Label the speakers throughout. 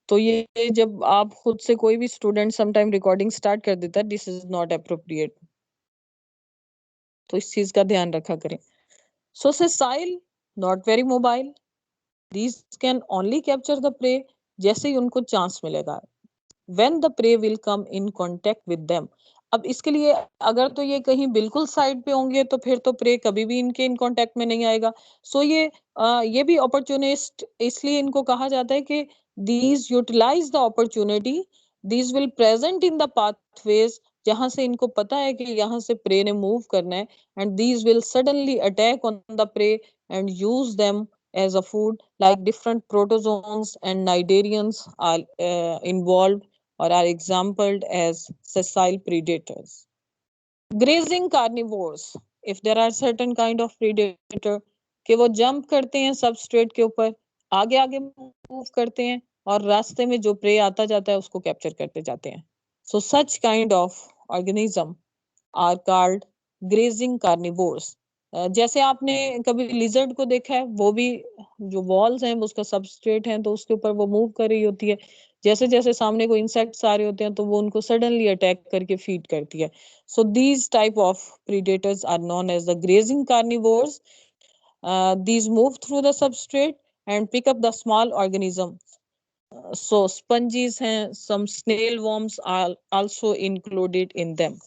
Speaker 1: तो ये जब आप खुद से कोई भी स्टूडेंट समटाइम रिकॉर्डिंग स्टार्ट कर देता है, दिस इज नॉट अप्रोप्रिएट, तो इस चीज का ध्यान रखा करें. So sessile, not very mobile, these can only capture the prey जैसे ही उनको चांस मिलेगा, when the prey will come in contact with them. अब इसके लिए अगर तो ये कहीं बिल्कुल साइड पे होंगे तो फिर तो प्रे कभी भी इनके इन कांटेक्ट में नहीं आएगा. सो ये भी अपॉर्चुनिस्ट इसलिए इनको कहा जाता है कि these utilize the opportunity, these will present in the pathways जहां से इनको पता है कि यहाँ से प्रे ने मूव करना है, and these will suddenly attack on the prey and use them as a food, like different protozoans and cnidarians are involved or are exampled as sessile predators. Grazing carnivores, if there are certain kind of predator कि वो jump करते हैं substrate के ऊपर, आगे आगे move करते हैं और रास्ते में जो प्रे आता जाता है उसको कैप्चर करते जाते हैं. So such kind of organism are called grazing carnivores. जैसे आपने कभी लिजर्ड को देखा है, वो भी जो वॉल्स हैं उसका सबस्ट्रेट है तो उसके ऊपर वो मूव कर रही होती है, जैसे जैसे सामने कोई इंसेक्ट्स आ रहे होते हैं तो वो उनको सडनली अटैक करके फीड करती है. So these type of predators are known as the grazing carnivores. These move through the substrate and pick up the small organisms. So sponges हैं, some snail worms are also included in them.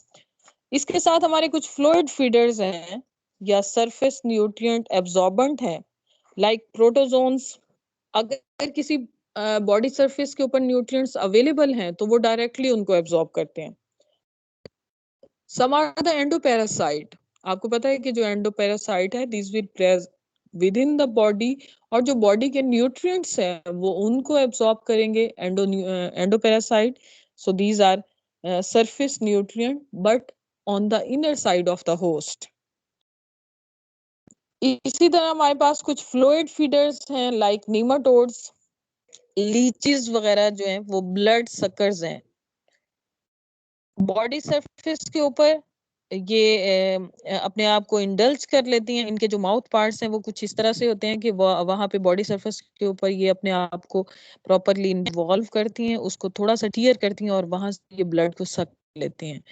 Speaker 1: इसके साथ हमारे कुछ fluid feeders हैं या surface nutrient absorbent हैं, like protozoans. अगर किसी बॉडी सरफेस के ऊपर न्यूट्रिएंट्स अवेलेबल हैं तो वो डायरेक्टली उनको एब्जॉर्ब करते हैं. Some are the endoparasite. आपको पता है कि जो एंडोपैरासाइट है, this will praise within the body, और जो बॉडी के न्यूट्रिएंट्स हैं वो उनको एब्जॉर्ब करेंगे endoparasite. So these are surface nutrient but on the inner side of the host. इसी तरह हमारे पास कुछ फ्लूइड फीडर्स हैं लाइक नीमाटोड्स, लीचेस वगैरह जो हैं वो ब्लड सकर्स हैं. बॉडी सरफेस के ऊपर ये अपने आप को इंडल्ज कर लेती हैं. इनके जो माउथ पार्ट्स हैं वो कुछ इस तरह से होते हैं कि वहां पे बॉडी सरफेस के ऊपर ये अपने आप को प्रॉपरली इन्वॉल्व करती हैं, उसको थोड़ा सा टीयर करती हैं और वहां से ये ब्लड को सक लेते हैं.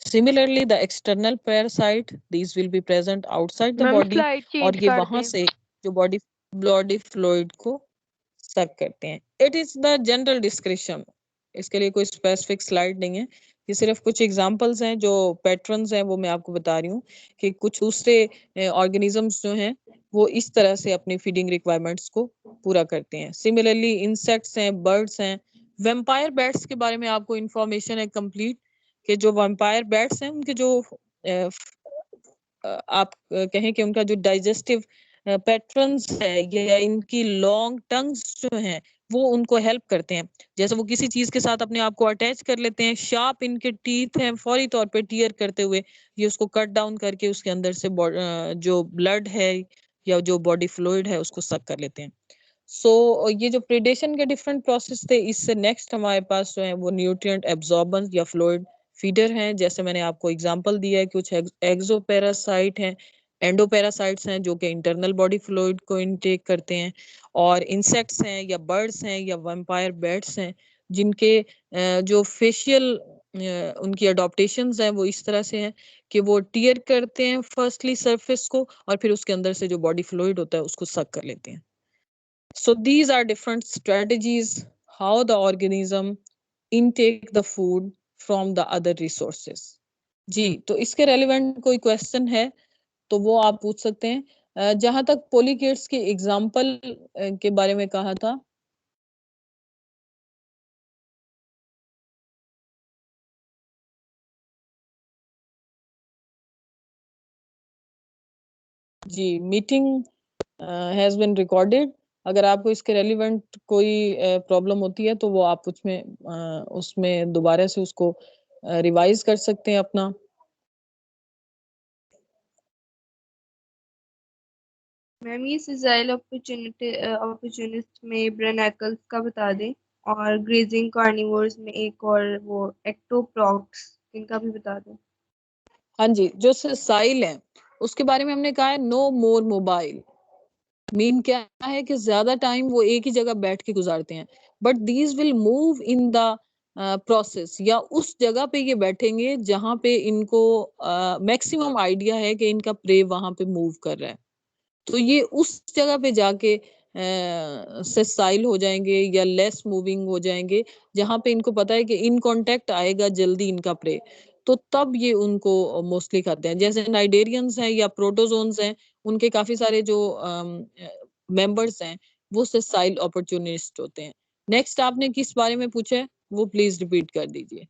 Speaker 1: Similarly, the external parasite, these will be present outside the
Speaker 2: ma'am
Speaker 1: body,
Speaker 2: slide
Speaker 1: और
Speaker 2: चेंज
Speaker 1: ये
Speaker 2: कर
Speaker 1: वहां
Speaker 2: दें.
Speaker 1: से जो बॉडी फ्लूइड को सक करते हैं. It is the general description, इसके लिए कोई स्पेसिफिक स्लाइड नहीं है, ये सिर्फ कुछ एग्जांपल्स हैं जो पैटर्न्स हैं वो मैं आपको बता रही हूँ कि कुछ दूसरे ऑर्गेनिजम्स जो हैं वो इस तरह से अपनी फीडिंग रिक्वायरमेंट्स को पूरा करते हैं. सिमिलरली इंसेक्ट्स हैं, बर्ड्स हैं. वेम्पायर बैट्स के बारे में आपको इंफॉर्मेशन है कंप्लीट कि जो वेम्पायर बैट्स हैं उनके जो आप कहें कि उनका जो डाइजेस्टिव पैटर्न्स है या इनकी लॉन्ग टंग्स जो हैं वो उनको हेल्प करते हैं. जैसे वो किसी चीज के साथ अपने आप को अटैच कर लेते हैं, शार्प इनके टीथ हैं, फौरी तौर पे टीयर करते हुए ये उसको कट डाउन करके उसके अंदर से जो ब्लड है या जो बॉडी फ्लूइड है उसको सक कर लेते हैं. सो ये जो प्रेडेशन के डिफरेंट प्रोसेस थे, इससे नेक्स्ट हमारे पास जो है वो न्यूट्रिएंट एब्जॉर्बेंस या फ्लूइड फीडर हैं. जैसे मैंने आपको एग्जांपल दिया है, कुछ एक्सोपैरासाइट हैं, एंडोपैरासाइट्स हैं जो कि इंटरनल बॉडी फ्लूइड को इनटेक करते हैं, और इंसेक्ट्स हैं या बर्ड्स हैं या वैम्पायर बैट्स हैं जिनके जो फेशियल उनकी अडॉप्टेशंस हैं वो इस तरह से हैं कि वो टीयर करते हैं फर्स्टली सरफेस को और फिर उसके अंदर से जो बॉडी फ्लूइड होता है उसको सक कर लेते हैं. So these are different strategies how the organism intake the food from the other resources. जी, तो इसके रेलिवेंट कोई क्वेश्चन है तो वो आप पूछ सकते हैं. जहां तक पोलिकेट्स के एग्जाम्पल के बारे में कहा था, जी मीटिंग हैज बीन रिकॉर्डेड. अगर आपको इसके रेलिवेंट कोई प्रॉब्लम होती है तो वो आप उसमें दोबारा से उसको रिवाइज कर सकते हैं अपना.
Speaker 2: मैम ये सिजाइल अपॉर्चुनिस्ट में ब्रेनाकल्स का बता दें, और ग्रेजिंग कार्निवोर्स में एक और वो एक्टोप्रॉक्स, इनका भी बता दें.
Speaker 1: हाँ जी, जो साइल है उसके बारे में हमने कहा है नो मोर मोबाइल. मीन क्या है कि ज्यादा टाइम वो एक ही जगह बैठ के गुजारते हैं, but these will move in the process, या उस जगह पे ये बैठेंगे जहां पे इनको मैक्सिमम आइडिया है कि इनका प्रे वहां पे मूव कर रहा है। तो ये उस जगह पे जाके सेसाइल हो जाएंगे या लेस मूविंग हो जाएंगे, जहां पे इनको पता है कि इन कांटेक्ट आएगा जल्दी इनका प्रे, तो तब ये उनको मोस्टली खाते हैं। जैसे नाइडेरियंस हैं या प्रोटोजोन्स हैं, उनके काफी सारे जो मेंबर्स हैं वो सेसाइल अपॉर्चुनिस्ट होते हैं। नेक्स्ट आपने किस बारे में पूछा है वो प्लीज रिपीट कर दीजिए।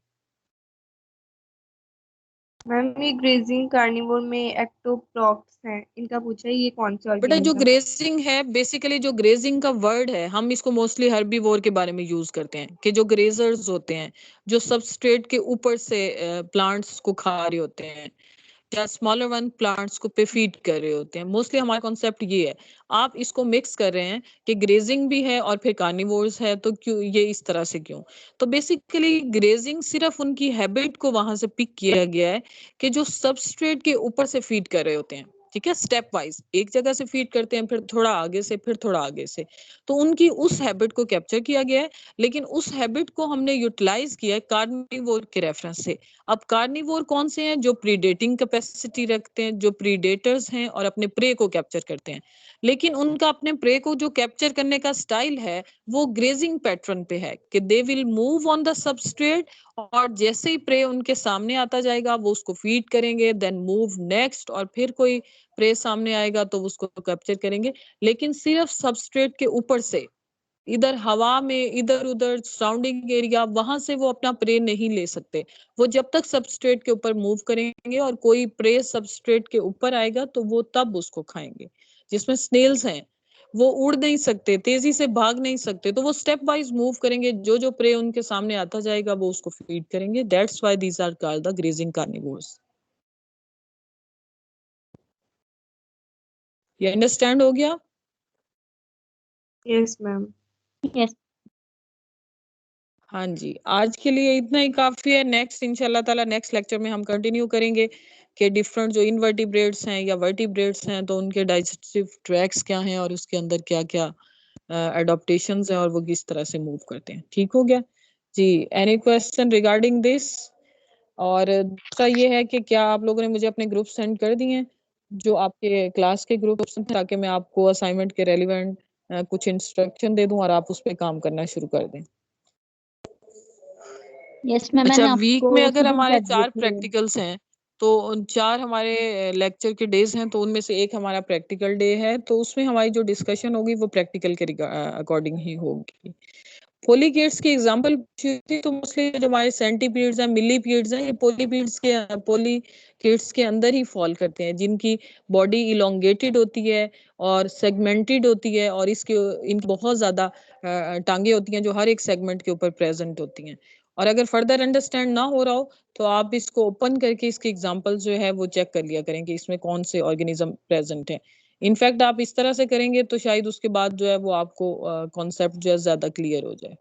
Speaker 2: मैम ये ग्रेजिंग कार्निवोर में एक्टोप्रॉक्स हैं, इनका पूछा है, ये कौन से
Speaker 1: बेटा जो
Speaker 2: ऑर्गेनिज्म।
Speaker 1: ग्रेजिंग है, बेसिकली जो ग्रेजिंग का वर्ड है, हम इसको मोस्टली हर्बीवोर के बारे में यूज करते हैं कि जो ग्रेजर्स होते हैं, जो सबस्ट्रेट के ऊपर से प्लांट्स को खा रहे होते हैं, या स्मॉलर वन प्लांट्स को पे फीड कर रहे होते हैं। मोस्टली हमारा कॉन्सेप्ट ये है। आप इसको मिक्स कर रहे हैं कि ग्रेजिंग भी है और फिर कार्निवोर्स है, तो क्यों ये इस तरह से क्यों? तो बेसिकली ग्रेजिंग सिर्फ उनकी हैबिट को वहां से पिक किया गया है कि जो सबस्ट्रेट के ऊपर से फीड कर रहे होते हैं, ठीक है, स्टेप वाइज एक जगह से फीड करते हैं, फिर थोड़ा आगे से, फिर थोड़ा आगे से, तो उनकी उस हैबिट को कैप्चर किया गया है। लेकिन उस हैबिट को हमने यूटिलाइज किया है कार्निवोर के रेफरेंस से। अब कार्निवोर कौन से हैं? जो प्रीडेटिंग कैपेसिटी रखते हैं, जो प्रीडेटर्स हैं और अपने प्रे को कैप्चर करते हैं। लेकिन उनका अपने प्रे को जो कैप्चर करने का स्टाइल है वो ग्रेजिंग पैटर्न पे है कि they will move on the substrate, और जैसे ही प्रे उनके सामने आता जाएगा वो उसको फीड करेंगे, देन मूव नेक्स्ट, और फिर कोई प्रे सामने आएगा तो उसको कैप्चर करेंगे। लेकिन सिर्फ सबस्ट्रेट के ऊपर से, इधर हवा में इधर उधर सराउंडिंग एरिया, वहां से वो अपना प्रे नहीं ले सकते। वो जब तक सबस्ट्रेट के ऊपर मूव करेंगे और कोई प्रे सबस्ट्रेट के ऊपर आएगा तो वो तब उसको खाएंगे। जिसमें स्नेल्स हैं, वो उड़ नहीं सकते, तेजी से भाग नहीं सकते, तो वो स्टेप वाइज मूव करेंगे, जो जो प्रे उनके सामने आता जाएगा वो उसको फीड करेंगे। That's why these are called the grazing carnivores. ये अंडरस्टैंड हो गया?
Speaker 2: Yes ma'am.
Speaker 3: यस।
Speaker 1: हाँ जी, आज के लिए इतना ही काफी है। नेक्स्ट इंशाल्लाह ताला नेक्स्ट लेक्चर में हम कंटिन्यू करेंगे कि डिफरेंट जो इनवर्टिब्रेट्स हैं या वर्टिब्रेट्स हैं तो उनके डाइजेस्टिव ट्रैक्ट्स क्या हैं और उसके अंदर क्या क्या एडॉप्टेशंस हैं और वो किस तरह से मूव करते हैं। ठीक हो गया जी? Any question regarding this? और दूसरा ये है कि क्या आप लोगों ने मुझे अपने ग्रुप सेंड कर दिए हैं, जो आपके क्लास के ग्रुप हैं, ताकि मैं आपको असाइनमेंट के रेलिवेंट कुछ इंस्ट्रक्शन दे दूं और आप उस पर काम करना शुरू कर दें।
Speaker 3: यस मैम,
Speaker 1: अच्छा,
Speaker 3: मैंने
Speaker 1: वीक
Speaker 3: आपको
Speaker 1: में अगर
Speaker 3: शेड्यूल
Speaker 1: हमारे
Speaker 3: कर दिए
Speaker 1: 4
Speaker 3: थे।
Speaker 1: प्रैक्टिकल्स हैं तो उन 4 हमारे लेक्चर के डेज हैं, तो उनमें से एक हमारा प्रैक्टिकल डे है, तो उसमें हमारी जो डिस्कशन होगी वो प्रैक्टिकल के अकॉर्डिंग ही होगी। पोलीगेट्स की एग्जांपल पूछी थी, तो मोस्टली जो हमारे सेंटीपीड्स हैं, मिलीपीड्स हैं, ये पोलीगेट्स के अंदर ही फॉल करते हैं, जिनकी बॉडी इलोंगेटेड होती है और सेगमेंटेड होती है, और इसके इनकी बहुत ज्यादा टांगे होती हैं जो हर एक सेगमेंट के ऊपर प्रेजेंट होती हैं। और अगर फर्दर अंडरस्टैंड ना हो रहा हो तो आप इसको ओपन करके इसके एग्जांपल जो है वो चेक कर लिया करें कि इसमें कौन से ऑर्गेनिज्म प्रेजेंट है। इनफैक्ट आप इस तरह से करेंगे तो शायद उसके बाद जो है वो आपको कॉन्सेप्ट जो है ज्यादा क्लियर हो जाए।